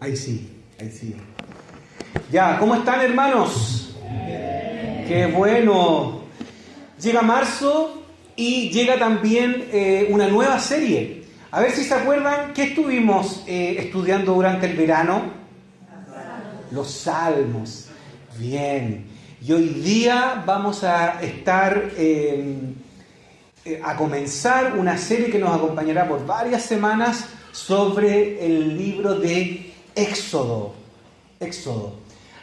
Ahí sí, ahí sí. Ya, ¿cómo están, hermanos? Qué bueno. Llega marzo y llega también una nueva serie. A ver si se acuerdan qué estuvimos estudiando durante el verano. Los Salmos. Bien. Y hoy día vamos a estar a comenzar una serie que nos acompañará por varias semanas sobre el libro de Éxodo.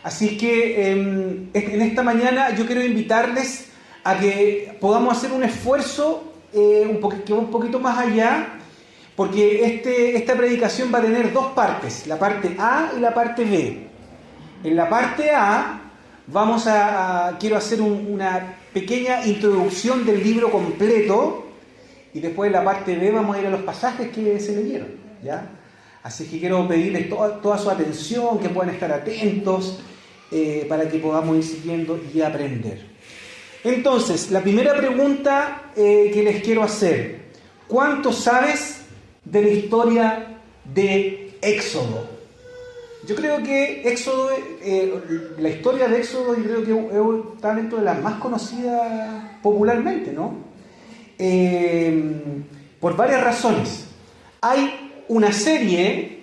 Así que en esta mañana yo quiero invitarles a que podamos hacer un esfuerzo que va un poquito más allá, porque esta predicación va a tener dos partes, la parte A y la parte B. En la parte A quiero hacer una pequeña introducción del libro completo, y después en la parte B vamos a ir a los pasajes que se leyeron, ¿ya? Así que quiero pedirles toda su atención, que puedan estar atentos para que podamos ir siguiendo y aprender. Entonces, la primera pregunta que les quiero hacer: ¿cuánto sabes de la historia de Éxodo? Yo creo que Éxodo, la historia de Éxodo, yo creo que está dentro de las más conocidas popularmente, ¿no? Por varias razones. Hay una serie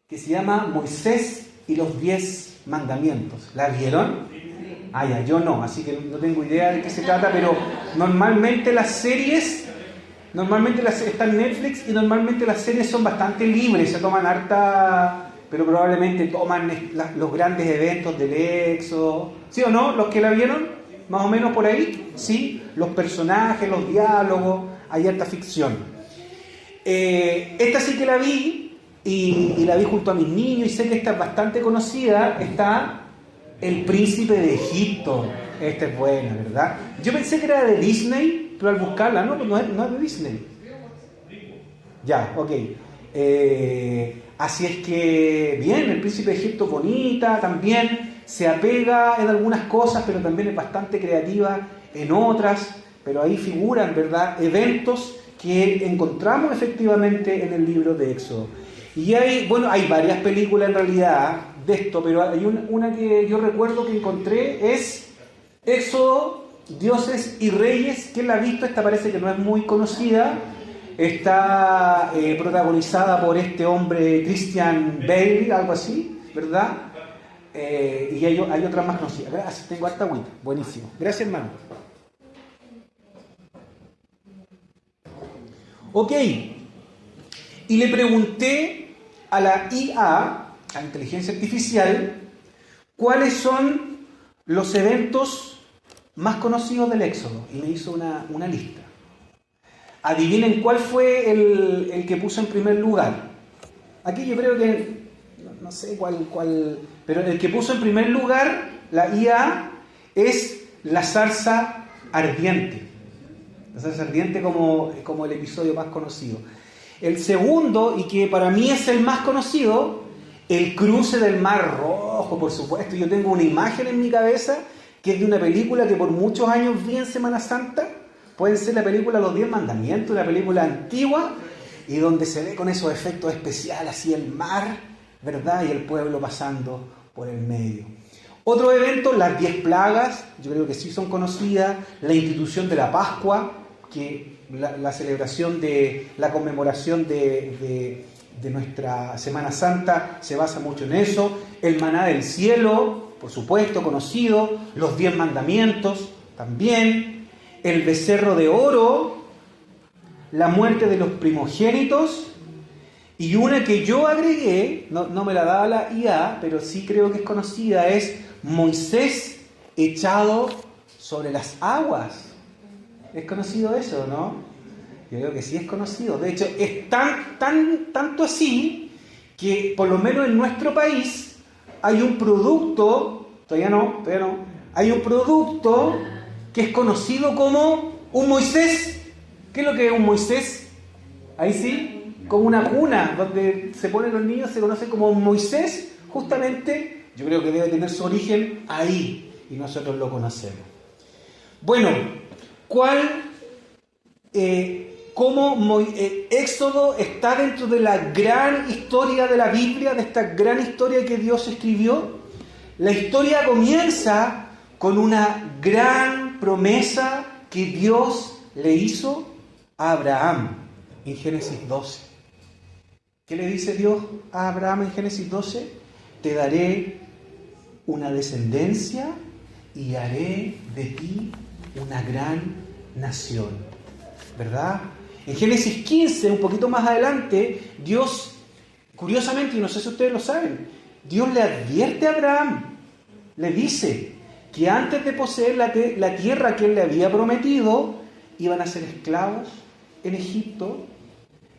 que se llama Moisés y los 10 mandamientos. ¿La vieron? Ah, ya, yo no, así que no tengo idea de qué se trata, pero normalmente las series están en Netflix, y normalmente las series son bastante libres, se toman harta, pero probablemente toman los grandes eventos del Éxodo. ¿Sí o no? ¿Los que la vieron? Más o menos por ahí, ¿sí? Los personajes, los diálogos, hay harta ficción. Esta sí que la vi, y la vi junto a mis niños, y sé que esta es bastante conocida. Está El Príncipe de Egipto. Esta es buena, ¿verdad? Yo pensé que era de Disney, pero al buscarla, no es de Disney. Ya, ok. Así es que, bien, El Príncipe de Egipto es bonita, también se apega en algunas cosas, pero también es bastante creativa en otras, pero ahí figuran, ¿verdad?, eventos que encontramos efectivamente en el libro de Éxodo. Y hay varias películas en realidad de esto, pero hay una que yo recuerdo que encontré, es Éxodo, Dioses y Reyes. ¿Quién la ha visto? Esta parece que no es muy conocida. Está protagonizada por este hombre, Christian Bale, algo así, ¿verdad? Y hay otras más conocidas. Gracias, tengo harta agüita. Buenísimo. Gracias, hermano. Ok, y le pregunté a la IA, a la inteligencia artificial, cuáles son los eventos más conocidos del Éxodo, y me hizo una lista. Adivinen cuál fue el que puso en primer lugar. Aquí yo creo que, no sé cuál, pero el que puso en primer lugar la IA es la zarza ardiente. La zarza ardiente como el episodio más conocido. El segundo, y que para mí es el más conocido, el cruce del Mar Rojo, por supuesto. Yo tengo una imagen en mi cabeza que es de una película que por muchos años vi en Semana Santa. Puede ser la película Los 10 Mandamientos, una película antigua, y donde se ve con esos efectos especiales, así el mar, ¿verdad?, y el pueblo pasando por el medio. Otro evento, las 10 plagas, yo creo que sí son conocidas. La institución de la Pascua, que la celebración de la conmemoración de nuestra Semana Santa se basa mucho en eso. El maná del cielo, por supuesto, conocido. Los 10 mandamientos, también. El becerro de oro. La muerte de los primogénitos. Y una que yo agregué, no me la daba la IA, pero sí creo que es conocida, es Moisés echado sobre las aguas. ¿Es conocido eso, no? Yo creo que sí es conocido. De hecho, es tanto así que por lo menos en nuestro país hay un producto, todavía no, hay un producto que es conocido como un Moisés. ¿Qué es lo que es un Moisés? Ahí sí, como una cuna donde se ponen los niños, se conoce como un Moisés. Justamente, yo creo que debe tener su origen ahí, y nosotros lo conocemos. Bueno, ¿cuál cómo Éxodo está dentro de la gran historia de la Biblia, de esta gran historia que Dios escribió. La historia comienza con una gran promesa que Dios le hizo a Abraham en Génesis 12. ¿Qué le dice Dios a Abraham en Génesis 12? Te daré una descendencia y haré de ti una gran nación. ¿Verdad? En Génesis 15, un poquito más adelante, Dios, curiosamente, y no sé si ustedes lo saben, Dios le advierte a Abraham, le dice que antes de poseer la tierra que él le había prometido, iban a ser esclavos en Egipto,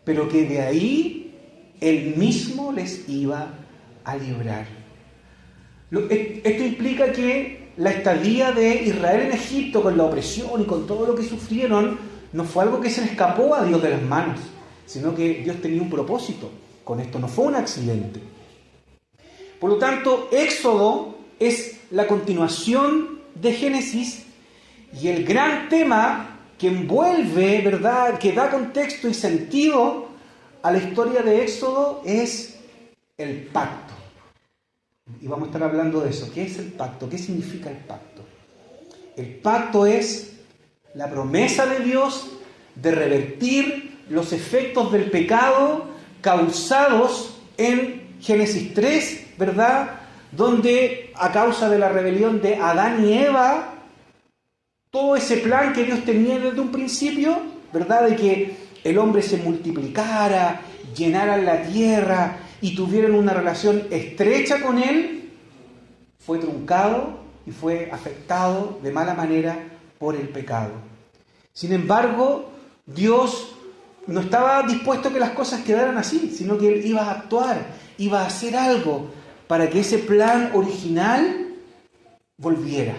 pero que de ahí él mismo les iba a librar. Esto implica que la estadía de Israel en Egipto, con la opresión y con todo lo que sufrieron, no fue algo que se le escapó a Dios de las manos, sino que Dios tenía un propósito con esto, no fue un accidente. Por lo tanto, Éxodo es la continuación de Génesis y el gran tema que envuelve, ¿verdad?, que da contexto y sentido a la historia de Éxodo es el pacto. Y vamos a estar hablando de eso. ¿Qué es el pacto? ¿Qué significa el pacto? El pacto es la promesa de Dios de revertir los efectos del pecado causados en Génesis 3, ¿verdad?, donde a causa de la rebelión de Adán y Eva, todo ese plan que Dios tenía desde un principio, ¿verdad?, de que el hombre se multiplicara, llenara la tierra y tuvieran una relación estrecha con Él, fue truncado y fue afectado de mala manera por el pecado. Sin embargo, Dios no estaba dispuesto a que las cosas quedaran así, sino que Él iba a actuar, iba a hacer algo para que ese plan original volviera.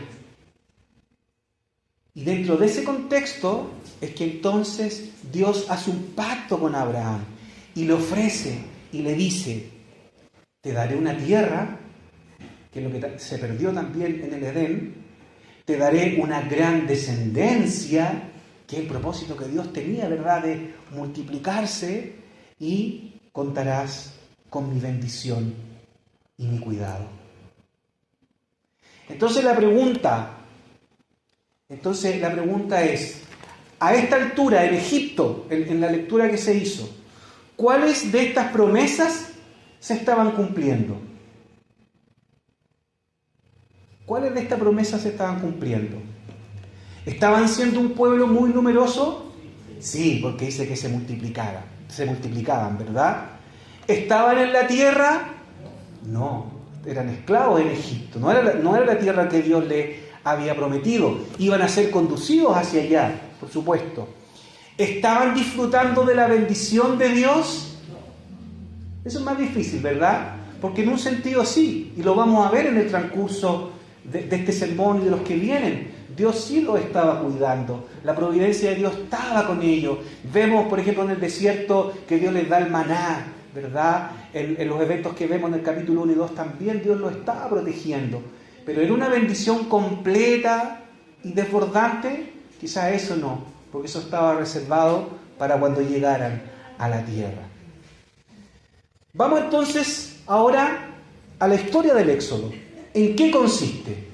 Y dentro de ese contexto es que entonces Dios hace un pacto con Abraham y le ofrece y le dice: te daré una tierra, que es lo que se perdió también en el Edén, te daré una gran descendencia, que es el propósito que Dios tenía, ¿verdad?, de multiplicarse, y contarás con mi bendición y mi cuidado. Entonces la pregunta es, a esta altura en Egipto, en la lectura que se hizo, ¿cuáles de estas promesas se estaban cumpliendo? ¿Cuáles de estas promesas se estaban cumpliendo? ¿Estaban siendo un pueblo muy numeroso? Sí, porque dice que se multiplicaban, ¿verdad? ¿Estaban en la tierra? No, eran esclavos en Egipto. No era la tierra que Dios le había prometido. Iban a ser conducidos hacia allá, por supuesto. ¿Estaban disfrutando de la bendición de Dios? Eso es más difícil, ¿verdad? Porque en un sentido sí, y lo vamos a ver en el transcurso de este sermón y de los que vienen. Dios sí los estaba cuidando, la providencia de Dios estaba con ellos. Vemos, por ejemplo, en el desierto que Dios les da el maná, ¿verdad? En los eventos que vemos en el capítulo 1 y 2 también Dios los estaba protegiendo. Pero en una bendición completa y desbordante, quizás eso no, porque eso estaba reservado para cuando llegaran a la tierra. Vamos entonces ahora a la historia del Éxodo. ¿En qué consiste?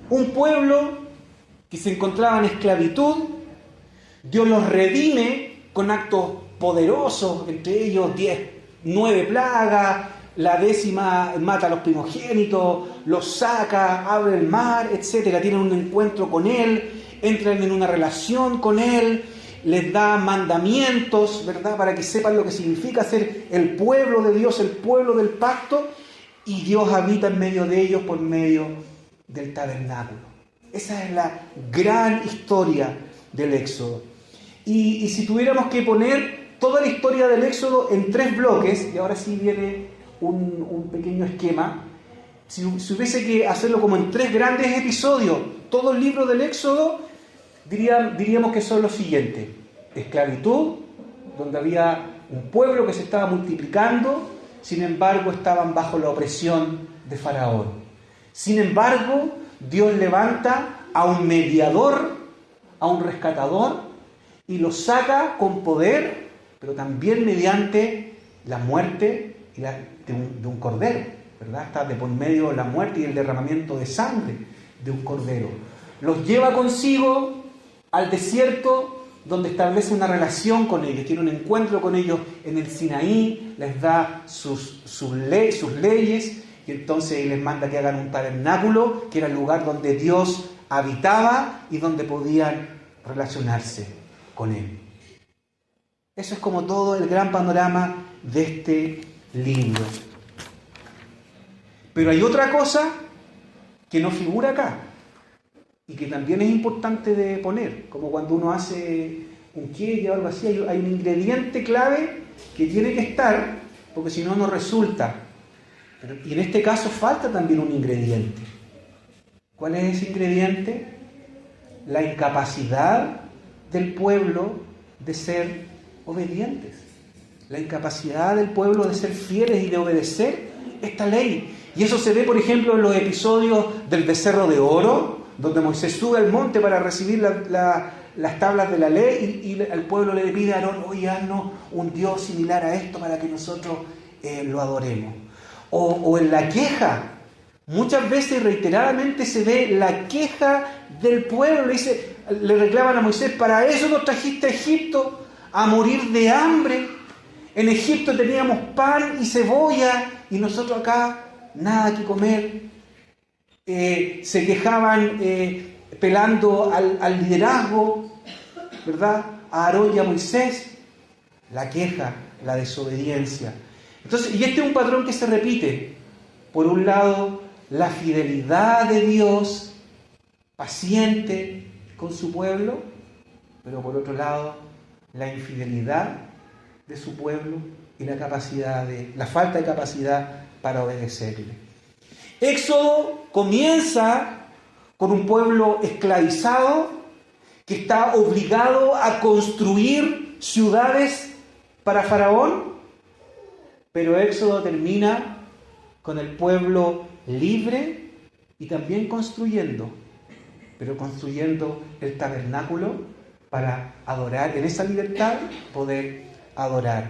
Un pueblo que se encontraba en esclavitud, Dios los redime con actos poderosos, entre ellos 9 plagas, la 10ª mata a los primogénitos, los saca, abre el mar, etc. Tienen un encuentro con Él, entran en una relación con Él, les da mandamientos, ¿verdad?, para que sepan lo que significa ser el pueblo de Dios, el pueblo del pacto, y Dios habita en medio de ellos por medio del tabernáculo. Esa es la gran historia del Éxodo. Y si tuviéramos que poner toda la historia del Éxodo en 3 bloques, y ahora sí viene un pequeño esquema, si hubiese que hacerlo como en 3 grandes episodios, todo el libro del Éxodo, diríamos que son los siguientes: esclavitud, donde había un pueblo que se estaba multiplicando, sin embargo estaban bajo la opresión de Faraón. Sin embargo, Dios levanta a un mediador, a un rescatador, y los saca con poder, pero también mediante la muerte de un cordero, ¿verdad? Está de por medio la muerte y el derramamiento de sangre de un cordero. Los lleva consigo al desierto, donde establece una relación con ellos, tiene un encuentro con ellos en el Sinaí, les da sus leyes, y entonces les manda que hagan un tabernáculo, que era el lugar donde Dios habitaba y donde podían relacionarse con Él. Eso es como todo el gran panorama de este libro. Pero hay otra cosa que no figura acá y que también es importante de poner, como cuando uno hace un queque o algo así, hay un ingrediente clave que tiene que estar, porque si no, no resulta. Y en este caso falta también un ingrediente. ¿Cuál es ese ingrediente? La incapacidad del pueblo de ser obedientes. La incapacidad del pueblo de ser fieles y de obedecer esta ley. Y eso se ve, por ejemplo, en los episodios del becerro de oro, donde Moisés sube al monte para recibir las tablas de la ley y al pueblo le pide a Aarón, oye, haznos un Dios similar a esto para que nosotros lo adoremos. O en la queja, muchas veces reiteradamente se ve la queja del pueblo. Le reclaman a Moisés, para eso nos trajiste a Egipto, a morir de hambre. En Egipto teníamos pan y cebolla y nosotros acá nada que comer. Se quejaban pelando al liderazgo, ¿verdad? A Aarón y a Moisés. La queja, la desobediencia. Entonces, y este es un patrón que se repite. Por un lado, la fidelidad de Dios, paciente con su pueblo, pero por otro lado, la infidelidad de su pueblo y la falta de capacidad para obedecerle. Éxodo comienza con un pueblo esclavizado que está obligado a construir ciudades para Faraón, pero Éxodo termina con el pueblo libre y también construyendo el tabernáculo para adorar, en esa libertad poder adorar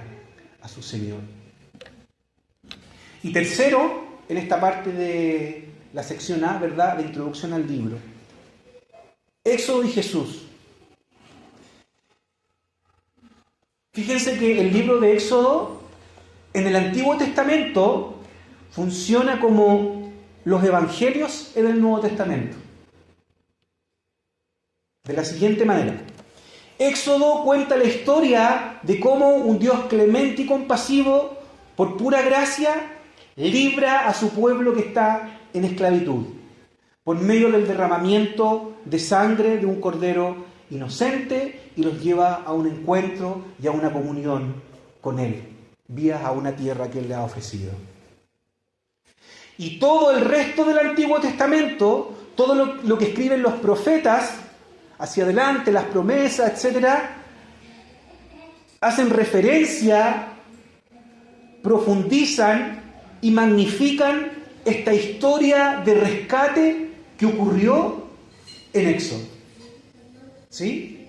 a su Señor. Y tercero, en esta parte de la sección A, ¿verdad?, de introducción al libro, Éxodo y Jesús. Fíjense que el libro de Éxodo en el Antiguo Testamento funciona como los evangelios en el Nuevo Testamento. De la siguiente manera. Éxodo cuenta la historia de cómo un Dios clemente y compasivo, por pura gracia, libra a su pueblo que está en esclavitud, por medio del derramamiento de sangre de un cordero inocente, y los lleva a un encuentro y a una comunión con Él, vía a una tierra que Él le ha ofrecido. Y todo el resto del Antiguo Testamento, todo lo que escriben los profetas, hacia adelante, las promesas, etc., hacen referencia, profundizan y magnifican esta historia de rescate que ocurrió en Éxodo. ¿Sí?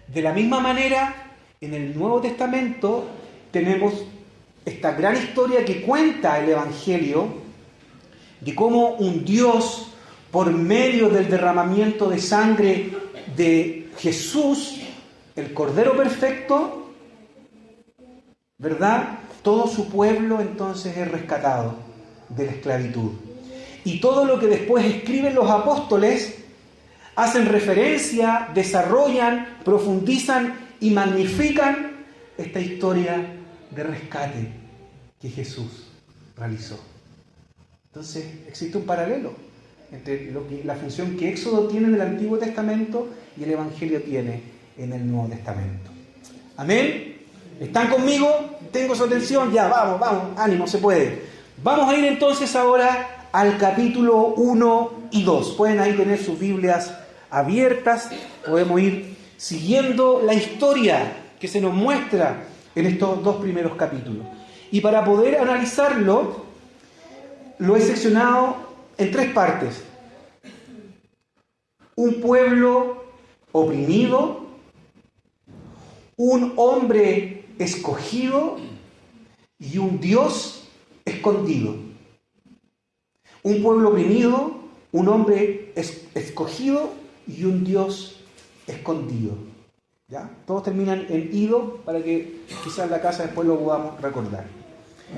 De la misma manera, en el Nuevo Testamento tenemos esta gran historia que cuenta el Evangelio de cómo un Dios, por medio del derramamiento de sangre de Jesús, el Cordero Perfecto, ¿verdad?, todo su pueblo entonces es rescatado de la esclavitud. Y todo lo que después escriben los apóstoles hacen referencia, desarrollan, profundizan y magnifican esta historia de rescate que Jesús realizó. Entonces, existe un paralelo entre la función que Éxodo tiene en el Antiguo Testamento y el Evangelio tiene en el Nuevo Testamento. ¿Amén? ¿Están conmigo? ¿Tengo su atención? Ya, vamos, ánimo, se puede. Vamos a ir entonces ahora al capítulo 1 y 2. Pueden ahí tener sus Biblias abiertas, podemos ir siguiendo la historia que se nos muestra en estos dos primeros capítulos. Y para poder analizarlo, lo he seccionado en tres partes. Un pueblo oprimido, un hombre escogido y un Dios escondido. Un pueblo oprimido, un hombre escogido y un Dios escondido. ¿Ya? Todos terminan en ido para que quizás en la casa después lo podamos recordar.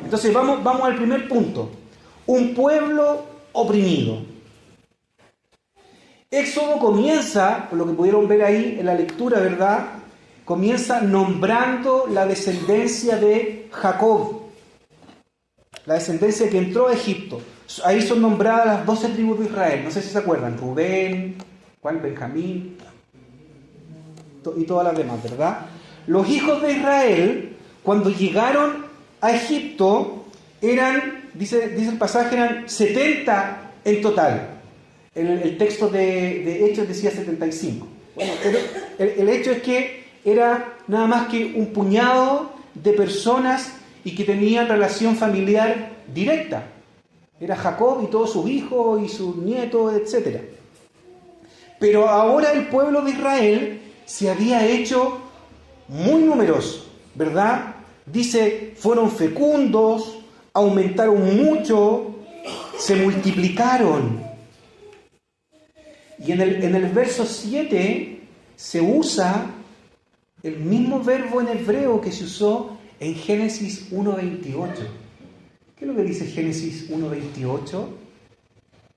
Entonces vamos al primer punto. Un pueblo oprimido. Éxodo comienza, por lo que pudieron ver ahí en la lectura, ¿verdad? Comienza nombrando la descendencia de Jacob, la descendencia que entró a Egipto. Ahí son nombradas las 12 tribus de Israel, no sé si se acuerdan, Rubén, Juan, Benjamín y todas las demás, ¿verdad? Los hijos de Israel, cuando llegaron a Egipto, dice el pasaje, eran 70 en total. El texto de Hechos decía 75. Bueno, pero el hecho es que era nada más que un puñado de personas y que tenían relación familiar directa. Era Jacob y todos sus hijos y sus nietos, etc. Pero ahora el pueblo de Israel se había hecho muy numeroso, ¿verdad? Dice, fueron fecundos, aumentaron mucho, se multiplicaron. Y en el verso 7 se usa el mismo verbo en hebreo que se usó en Génesis 1.28. ¿Qué es lo que dice Génesis 1.28?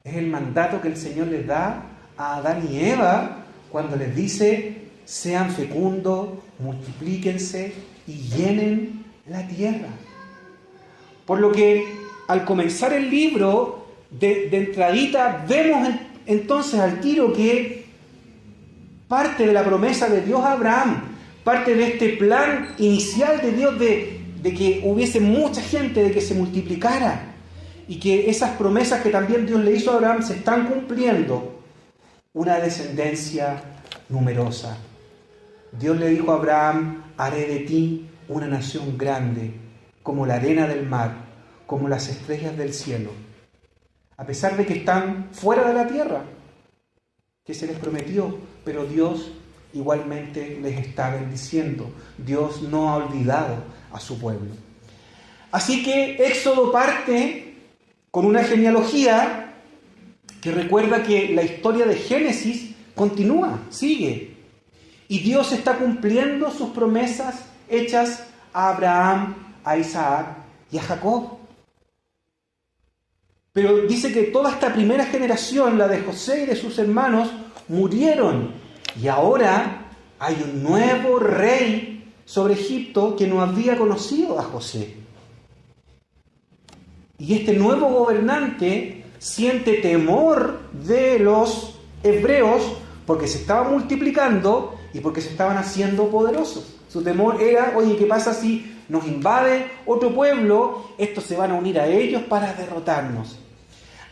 Es el mandato que el Señor les da a Adán y Eva cuando les dice, sean fecundos, multiplíquense y llenen la tierra. Por lo que al comenzar el libro, de entradita, vemos entonces al tiro que parte de la promesa de Dios a Abraham, parte de este plan inicial de Dios de que hubiese mucha gente, de que se multiplicara, y que esas promesas que también Dios le hizo a Abraham se están cumpliendo. Una descendencia numerosa. Dios le dijo a Abraham, haré de ti una nación grande, como la arena del mar, como las estrellas del cielo. A pesar de que están fuera de la tierra, que se les prometió, pero Dios igualmente les está bendiciendo. Dios no ha olvidado a su pueblo. Así que Éxodo parte con una genealogía que recuerda que la historia de Génesis continúa, sigue. Y Dios está cumpliendo sus promesas hechas a Abraham, a Isaac y a Jacob. Pero dice que toda esta primera generación, la de José y de sus hermanos, murieron. Y ahora hay un nuevo rey sobre Egipto que no había conocido a José. Y este nuevo gobernante siente temor de los hebreos porque se estaban multiplicando y porque se estaban haciendo poderosos. Su temor era, oye, ¿qué pasa si nos invade otro pueblo? Estos se van a unir a ellos para derrotarnos.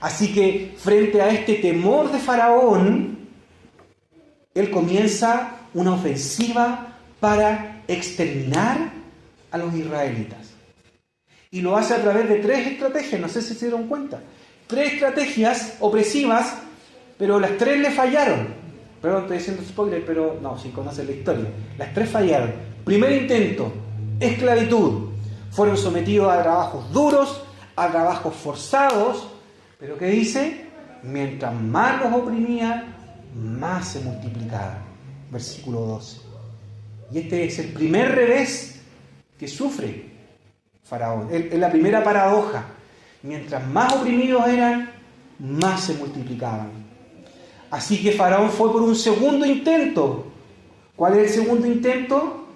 Así que frente a este temor de Faraón, él comienza una ofensiva para exterminar a los israelitas. Y lo hace a través de 3 estrategias, no sé si se dieron cuenta. 3 estrategias opresivas, pero las 3 le fallaron. Perdón, estoy haciendo spoiler, pero no, si conocen la historia. Las 3 fallaron. Primer intento, esclavitud. Fueron sometidos a trabajos duros, a trabajos forzados. Pero ¿qué dice? Mientras más los oprimía, más se multiplicaban. Versículo 12. Y este es el primer revés que sufre Faraón. Es la primera paradoja. Mientras más oprimidos eran, más se multiplicaban. Así que Faraón fue por un segundo intento. ¿Cuál es el segundo intento?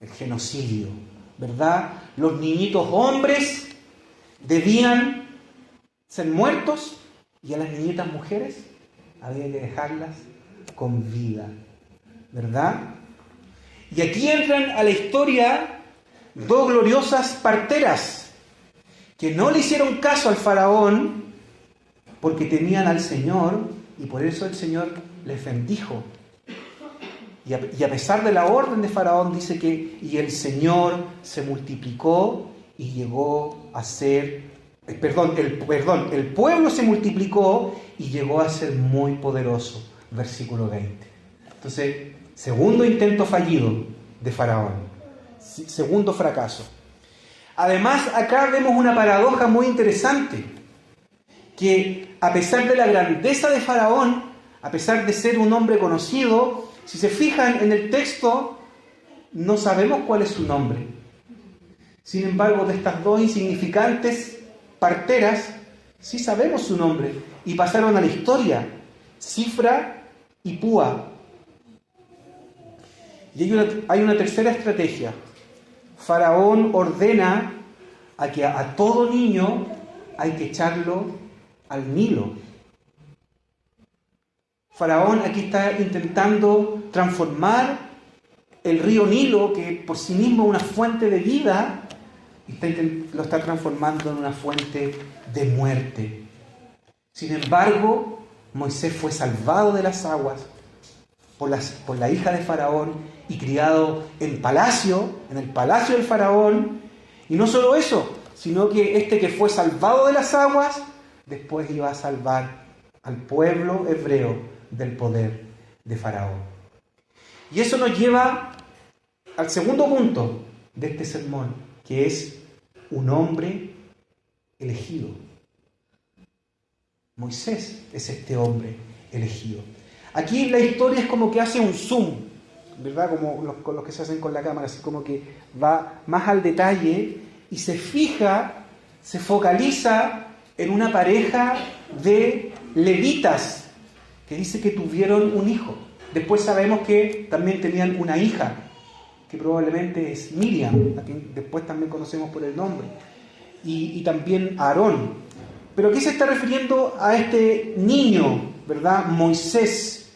El genocidio, ¿verdad? Los niñitos hombres debían ser muertos y a las niñitas mujeres había que dejarlas con vida, ¿verdad? Y aquí entran a la historia 2 gloriosas parteras que no le hicieron caso al faraón porque temían al Señor y por eso el Señor les bendijo. Y a pesar de la orden de Faraón dice que y el Señor se multiplicó y llegó a ser, el pueblo se multiplicó y llegó a ser muy poderoso. Versículo 20. Entonces, segundo intento fallido. de Faraón. Segundo fracaso. Además, acá vemos una paradoja muy interesante, que a pesar de la grandeza de Faraón, a pesar de ser un hombre conocido, si se fijan en el texto, no sabemos cuál es su nombre. Sin embargo, de estas dos insignificantes parteras, sí sabemos su nombre y pasaron a la historia, Cifra y Púa. Y hay una tercera estrategia. Faraón ordena a que a todo niño hay que echarlo al Nilo. Faraón aquí está intentando transformar el río Nilo, que por sí mismo es una fuente de vida, lo está transformando en una fuente de muerte. Sin embargo, Moisés fue salvado de las aguas por la hija de Faraón y criado en el palacio del Faraón. Y no solo eso, sino que este que fue salvado de las aguas, después iba a salvar al pueblo hebreo del poder de Faraón. Y eso nos lleva al segundo punto de este sermón, que es un hombre elegido. Moisés es este hombre elegido. Aquí la historia es como que hace un zoom, ¿verdad? Como los que se hacen con la cámara, así como que va más al detalle y se fija, se focaliza en una pareja de levitas que dice que tuvieron un hijo. Después sabemos que también tenían una hija, que probablemente es Miriam, a quien después también conocemos por el nombre, y también Aarón. Pero aquí se está refiriendo a este niño, ¿verdad? Moisés.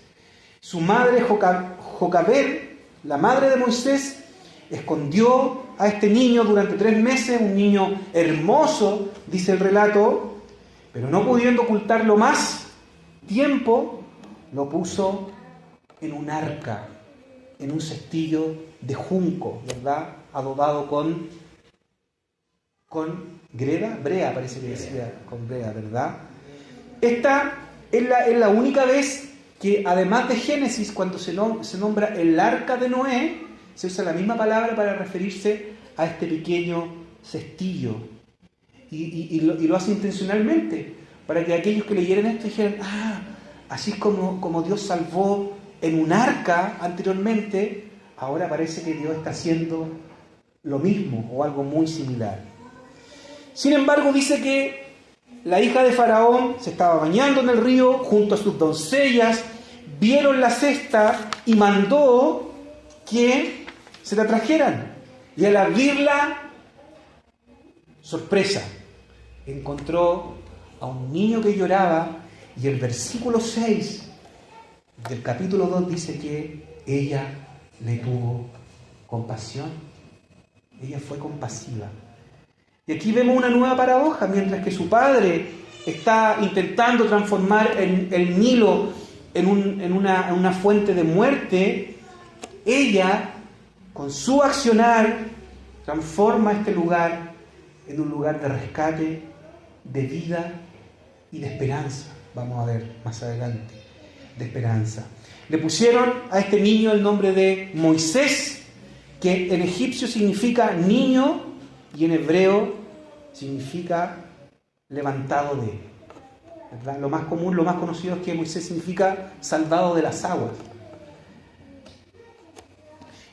Su madre Jocabed, la madre de Moisés, escondió a este niño durante 3 meses, un niño hermoso, dice el relato, pero no pudiendo ocultarlo más tiempo, lo puso en un arca, en un cestillo de junco, ¿verdad? Adobado con brea, parece que decía, con brea, ¿verdad? Esta es la única vez que, además de Génesis, cuando se nombra el arca de Noé, se usa la misma palabra para referirse a este pequeño cestillo. Y lo hace intencionalmente, para que aquellos que leyeran esto dijeran, así es como Dios salvó en un arca anteriormente, ahora parece que Dios está haciendo lo mismo o algo muy similar. Sin embargo, dice que la hija de Faraón se estaba bañando en el río junto a sus doncellas, vieron la cesta y mandó que se la trajeran. Y al abrirla, sorpresa, encontró a un niño que lloraba, y el versículo 6 del capítulo 2 dice que ella le tuvo compasión. Ella fue compasiva. Y aquí vemos una nueva paradoja. Mientras que su padre está intentando transformar el Nilo en una fuente de muerte, ella, con su accionar, transforma este lugar en un lugar de rescate, de vida y de esperanza. Vamos a ver más adelante, de esperanza. Le pusieron a este niño el nombre de Moisés, que en egipcio significa niño y en hebreo significa levantado de. ¿Verdad? Lo más común, lo más conocido es que Moisés significa salvado de las aguas.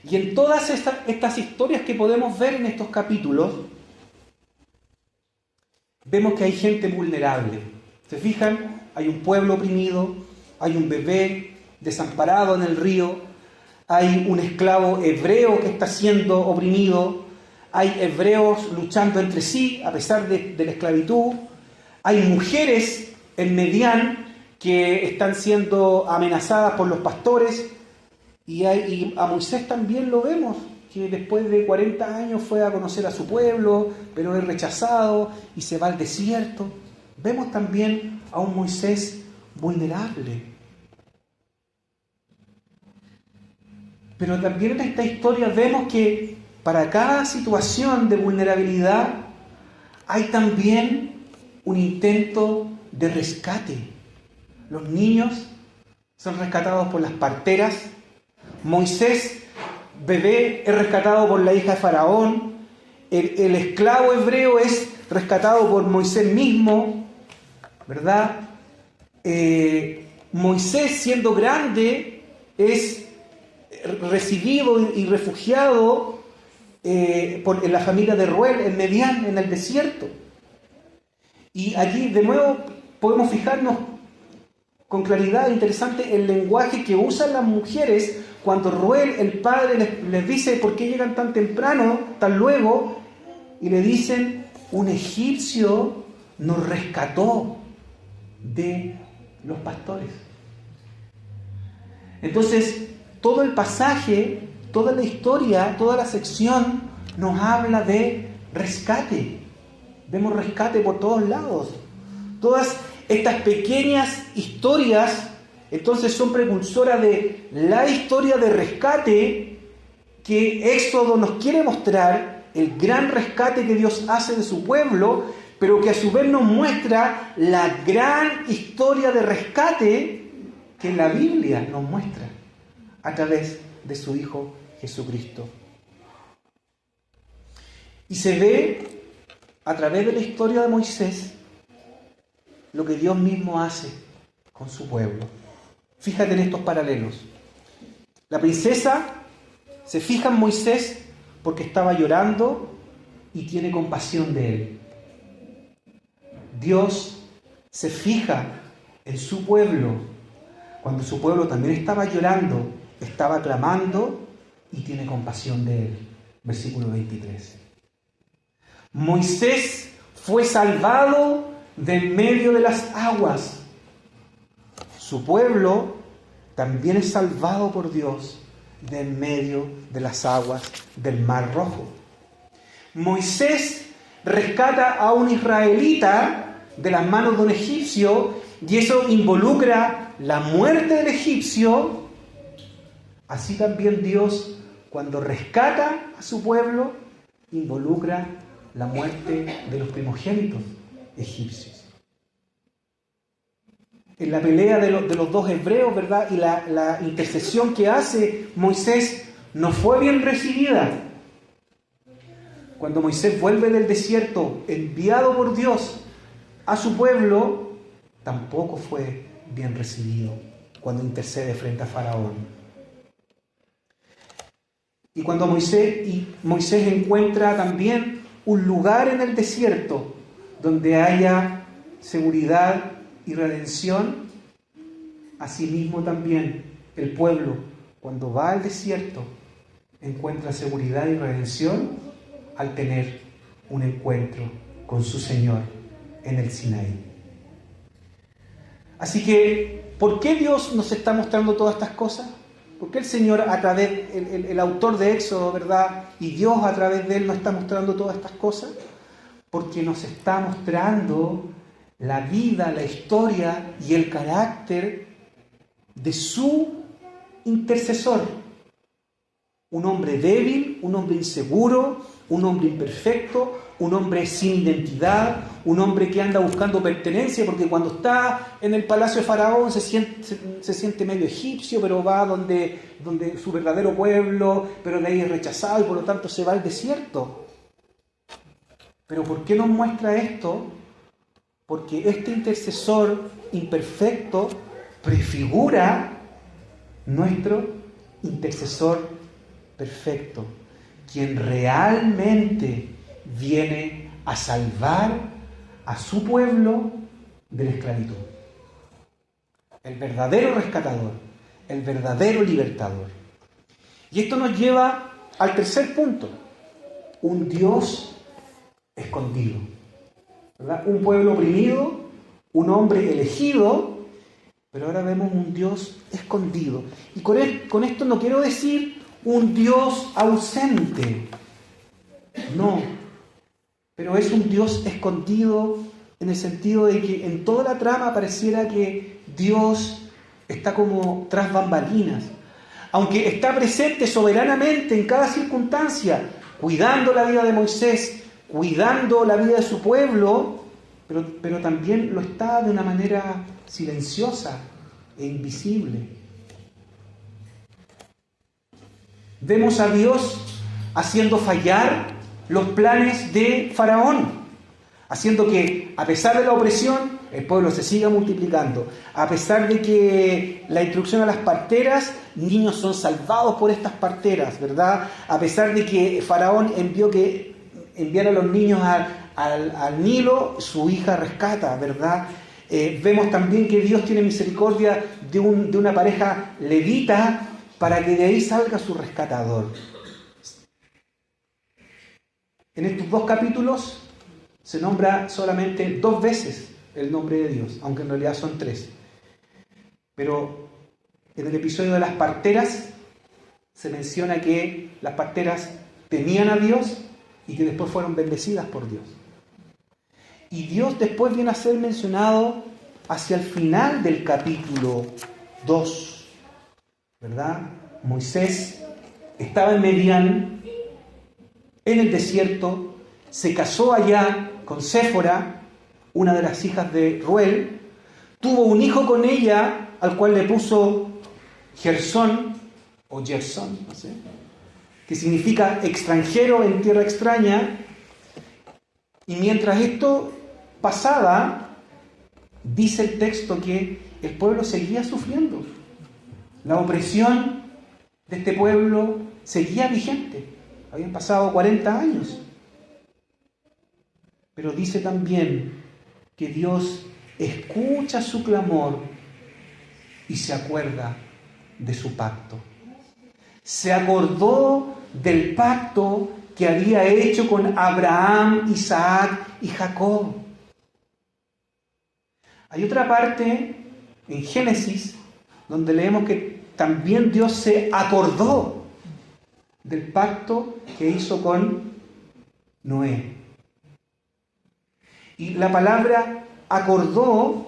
Y en todas estas historias que podemos ver en estos capítulos, vemos que hay gente vulnerable. ¿Se fijan? Hay un pueblo oprimido, hay un bebé desamparado en el río, hay un esclavo hebreo que está siendo oprimido, hay hebreos luchando entre sí a pesar de la esclavitud, hay mujeres en Medián que están siendo amenazadas por los pastores, y a Moisés también lo vemos, que después de 40 años fue a conocer a su pueblo, pero es rechazado y se va al desierto. Vemos también a un Moisés vulnerable. Pero también en esta historia vemos que para cada situación de vulnerabilidad hay también un intento de rescate. Los niños son rescatados por las parteras. Moisés bebé es rescatado por la hija de Faraón, el esclavo hebreo es rescatado por Moisés mismo, ¿verdad? Moisés, siendo grande, es recibido y refugiado en la familia de Reuel, en Medián, en el desierto. Y allí de nuevo podemos fijarnos con claridad, interesante, el lenguaje que usan las mujeres cuando Reuel, el padre, les dice ¿por qué llegan tan temprano, tan luego? Y le dicen, un egipcio nos rescató de los pastores. Entonces, todo el pasaje, toda la historia, toda la sección nos habla de rescate. Vemos rescate por todos lados. Todas estas pequeñas historias, entonces, son precursoras de la historia de rescate que Éxodo nos quiere mostrar, el gran rescate que Dios hace de su pueblo, pero que a su vez nos muestra la gran historia de rescate que la Biblia nos muestra a través de su Hijo Jesucristo. Y se ve a través de la historia de Moisés lo que Dios mismo hace con su pueblo. Fíjate en estos paralelos. La princesa se fija en Moisés porque estaba llorando y tiene compasión de él. Dios se fija en su pueblo cuando su pueblo también estaba llorando, estaba clamando y tiene compasión de él. Versículo 23. Moisés fue salvado de en medio de las aguas. Su pueblo también es salvado por Dios de en medio de las aguas del Mar Rojo. Moisés rescata a un israelita de las manos de un egipcio y eso involucra la muerte del egipcio. Así también Dios, cuando rescata a su pueblo, involucra la muerte de los primogénitos egipcios. En la pelea de los dos hebreos, ¿verdad? Y la intercesión que hace Moisés no fue bien recibida. Cuando Moisés vuelve del desierto, enviado por Dios a su pueblo, tampoco fue bien recibido cuando intercede frente a Faraón. Y cuando Moisés encuentra también un lugar en el desierto donde haya seguridad y redención, asimismo también el pueblo, cuando va al desierto, encuentra seguridad y redención al tener un encuentro con su Señor en el Sinaí. Así que, ¿por qué Dios nos está mostrando todas estas cosas? ¿Por qué el Señor, a través, el autor de Éxodo, ¿verdad? Y Dios a través de Él nos está mostrando todas estas cosas? Porque nos está mostrando la vida, la historia y el carácter de su intercesor. Un hombre débil, un hombre inseguro, un hombre imperfecto, un hombre sin identidad, un hombre que anda buscando pertenencia, porque cuando está en el palacio de Faraón se siente medio egipcio, pero va donde su verdadero pueblo, pero de ahí es rechazado y por lo tanto se va al desierto. Pero ¿por qué nos muestra esto? Porque este intercesor imperfecto prefigura nuestro intercesor perfecto, quien realmente viene a salvar a su pueblo de la esclavitud. El verdadero rescatador, el verdadero libertador. Y esto nos lleva al tercer punto: un Dios escondido, ¿verdad? Un pueblo oprimido, un hombre elegido, pero ahora vemos un Dios escondido. Y con esto no quiero decir un Dios ausente, no, pero es un Dios escondido en el sentido de que en toda la trama pareciera que Dios está como tras bambalinas, aunque está presente soberanamente en cada circunstancia, cuidando la vida de Moisés, cuidando la vida de su pueblo, pero también lo está de una manera silenciosa e invisible. Vemos a Dios haciendo fallar los planes de Faraón, haciendo que, a pesar de la opresión, el pueblo se siga multiplicando. A pesar de que la instrucción a las parteras, niños son salvados por estas parteras, ¿verdad? A pesar de que Faraón enviara a los niños al Nilo, su hija rescata, ¿verdad? Vemos también que Dios tiene misericordia de una pareja levita para que de ahí salga su rescatador. En estos 2 capítulos se nombra solamente 2 veces el nombre de Dios, aunque en realidad son 3. Pero en el episodio de las parteras se menciona que las parteras temían a Dios y que después fueron bendecidas por Dios. Y Dios después viene a ser mencionado hacia el final del capítulo 2, ¿verdad? Moisés estaba en Medián, en el desierto, se casó allá con Séfora, una de las hijas de Ruel, tuvo un hijo con ella, al cual le puso Gersón, o Gersón, no sé, que significa extranjero en tierra extraña. Y mientras esto pasaba, dice el texto que el pueblo seguía sufriendo. La opresión de este pueblo seguía vigente. Habían pasado 40 años. Pero dice también que Dios escucha su clamor y se acuerda de su pacto. Se acordó del pacto que había hecho con Abraham, Isaac y Jacob. Hay otra parte en Génesis donde leemos que también Dios se acordó del pacto que hizo con Noé. Y la palabra acordó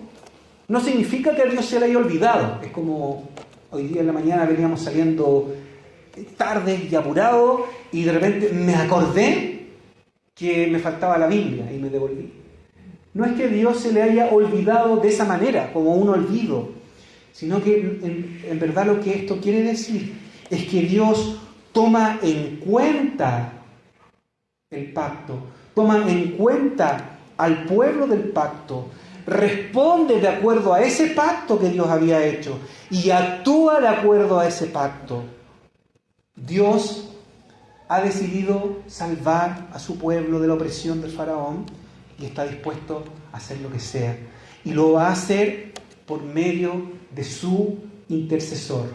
no significa que a Dios se le haya olvidado. Es como hoy día en la mañana veníamos saliendo tarde y apurado y de repente me acordé que me faltaba la Biblia y me devolví. No es que Dios se le haya olvidado de esa manera, como un olvido, sino que en verdad lo que esto quiere decir es que Dios toma en cuenta el pacto, toma en cuenta al pueblo del pacto, responde de acuerdo a ese pacto que Dios había hecho y actúa de acuerdo a ese pacto. Dios ha decidido salvar a su pueblo de la opresión del faraón y está dispuesto a hacer lo que sea. Y lo va a hacer por medio de su intercesor,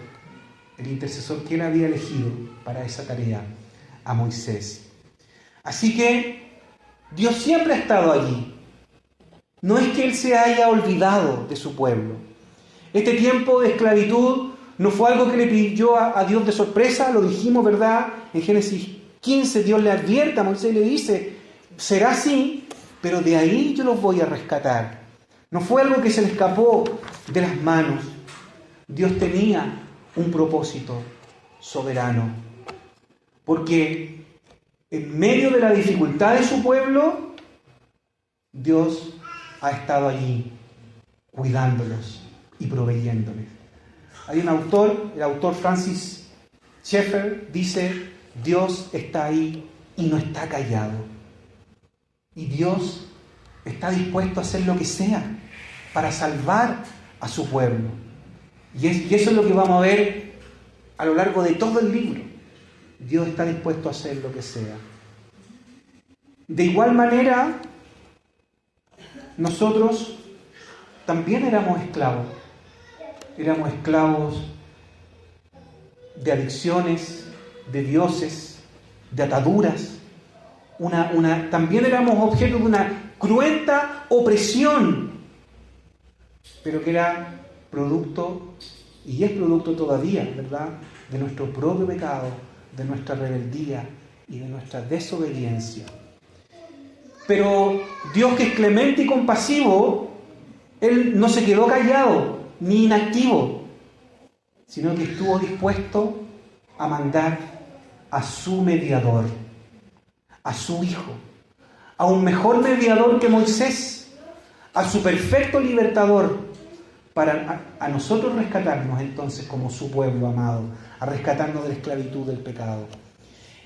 el intercesor que él había elegido para esa tarea, a Moisés. Así que Dios siempre ha estado allí. No es que Él se haya olvidado de su pueblo. Este tiempo de esclavitud no fue algo que le pidió a Dios de sorpresa, lo dijimos, ¿verdad? En Génesis 15 Dios le advierte a Moisés y le dice, será así, pero de ahí yo los voy a rescatar. No fue algo que se le escapó de las manos. Dios tenía un propósito soberano. Porque en medio de la dificultad de su pueblo, Dios ha estado allí cuidándolos y proveyéndoles. Hay un autor, el autor Francis Schaeffer, dice, Dios está ahí y no está callado. Y Dios está dispuesto a hacer lo que sea para salvar a su pueblo. Y eso es lo que vamos a ver a lo largo de todo el libro. Dios está dispuesto a hacer lo que sea. De igual manera, nosotros también éramos esclavos. Éramos esclavos de adicciones, de dioses, de ataduras. También éramos objeto de una cruenta opresión, pero que era producto, y es producto todavía, ¿verdad?, de nuestro propio pecado, de nuestra rebeldía y de nuestra desobediencia. Pero Dios, que es clemente y compasivo, Él no se quedó callado ni inactivo, sino que estuvo dispuesto a mandar a su mediador, a su Hijo, a un mejor mediador que Moisés, a su perfecto libertador, para a nosotros rescatarnos entonces como su pueblo amado, a rescatarnos de la esclavitud del pecado.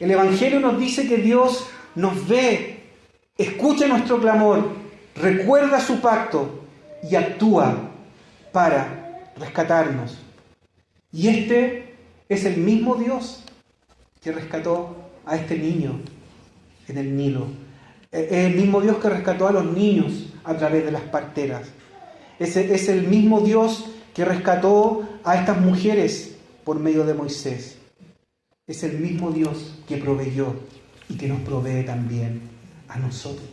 El Evangelio nos dice que Dios nos ve, escucha nuestro clamor, recuerda su pacto y actúa para rescatarnos. Y este es el mismo Dios que rescató a este niño en el Nilo. Es el mismo Dios que rescató a los niños a través de las parteras. Es el mismo Dios que rescató a estas mujeres por medio de Moisés. Es el mismo Dios que proveyó y que nos provee también a nosotros.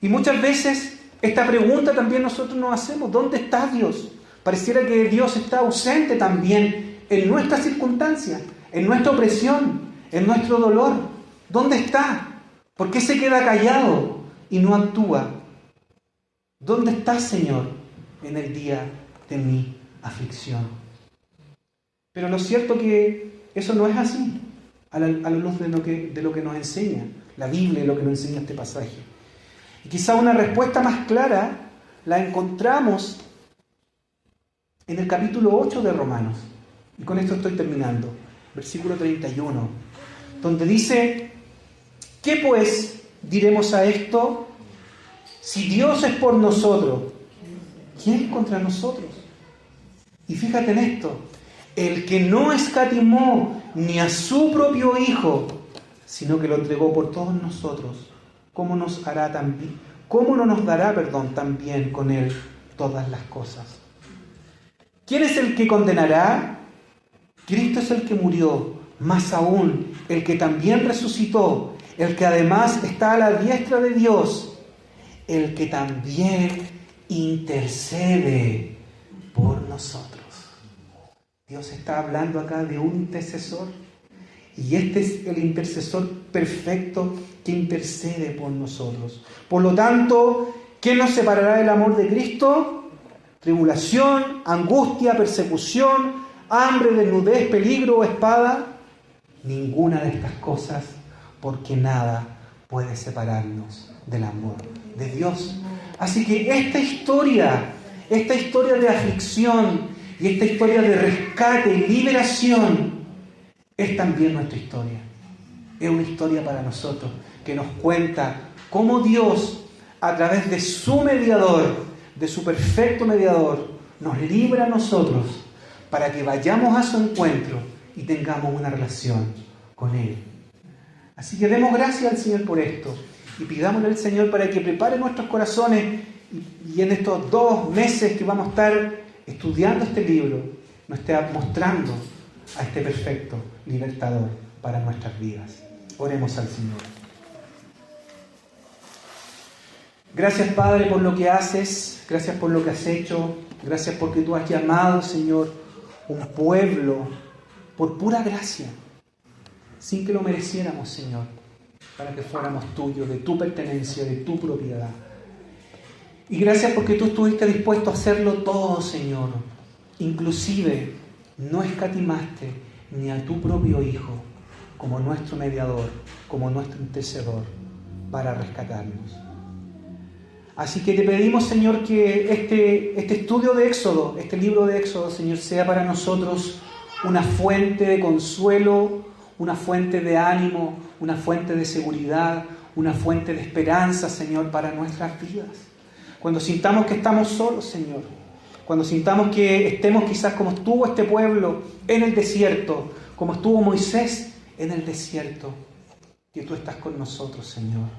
Y muchas veces esta pregunta también nosotros nos hacemos: ¿dónde está Dios? Pareciera que Dios está ausente también en nuestras circunstancias, en nuestra opresión, en nuestro dolor. ¿Dónde está? ¿Por qué se queda callado y no actúa? ¿Dónde estás, Señor, en el día de mi aflicción? Pero lo cierto es que eso no es así, a la luz de lo que nos enseña la Biblia y lo que nos enseña este pasaje. Y quizá una respuesta más clara la encontramos en el capítulo 8 de Romanos. Y con esto estoy terminando. Versículo 31, donde dice: ¿qué pues diremos a esto? Si Dios es por nosotros, ¿quién es contra nosotros? Y fíjate en esto: el que no escatimó ni a su propio Hijo, sino que lo entregó por todos nosotros, ¿cómo no nos dará también con Él todas las cosas? ¿Quién es el que condenará? Cristo es el que murió, más aún el que también resucitó, el que además está a la diestra de Dios, el que también intercede por nosotros. Dios está hablando acá de un intercesor, y este es el intercesor perfecto que intercede por nosotros. Por lo tanto, ¿quién nos separará del amor de Cristo? Tribulación, angustia, persecución, hambre, desnudez, peligro o espada. Ninguna de estas cosas, porque nada puede separarnos del amor de Dios. Así que esta historia de aflicción y esta historia de rescate y liberación es también nuestra historia. Es una historia para nosotros que nos cuenta cómo Dios, a través de su mediador, de su perfecto mediador, nos libra a nosotros para que vayamos a su encuentro y tengamos una relación con Él. Así que demos gracias al Señor por esto y pidámosle al Señor para que prepare nuestros corazones y en estos 2 meses que vamos a estar estudiando este libro, nos esté mostrando a este perfecto libertador para nuestras vidas. Oremos al Señor. Gracias, Padre, por lo que haces, gracias por lo que has hecho, gracias porque tú has llamado, Señor, un pueblo por pura gracia, sin que lo mereciéramos, Señor, para que fuéramos tuyos, de tu pertenencia, de tu propiedad. Y gracias porque tú estuviste dispuesto a hacerlo todo, Señor. Inclusive no escatimaste ni a tu propio Hijo como nuestro mediador, como nuestro intercesor, para rescatarnos. Así que te pedimos, Señor, que este estudio de Éxodo, este libro de Éxodo, Señor, sea para nosotros una fuente de consuelo, una fuente de ánimo, una fuente de seguridad, una fuente de esperanza, Señor, para nuestras vidas. Cuando sintamos que estamos solos, Señor, cuando sintamos que estemos quizás como estuvo este pueblo en el desierto, como estuvo Moisés en el desierto, que tú estás con nosotros, Señor,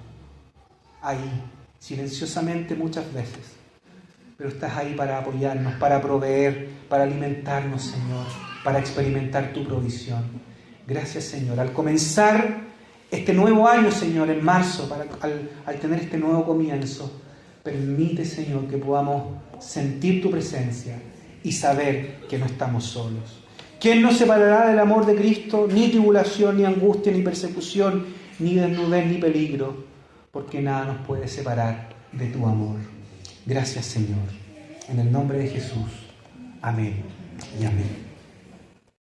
ahí, silenciosamente muchas veces, pero estás ahí para apoyarnos, para proveer, para alimentarnos, Señor, para experimentar tu provisión. Gracias, Señor. Al comenzar este nuevo año, Señor, en marzo, al tener este nuevo comienzo, permite, Señor, que podamos sentir tu presencia y saber que no estamos solos. ¿Quién nos separará del amor de Cristo? Ni tribulación, ni angustia, ni persecución, ni desnudez, ni peligro, porque nada nos puede separar de tu amor. Gracias, Señor. En el nombre de Jesús. Amén y amén.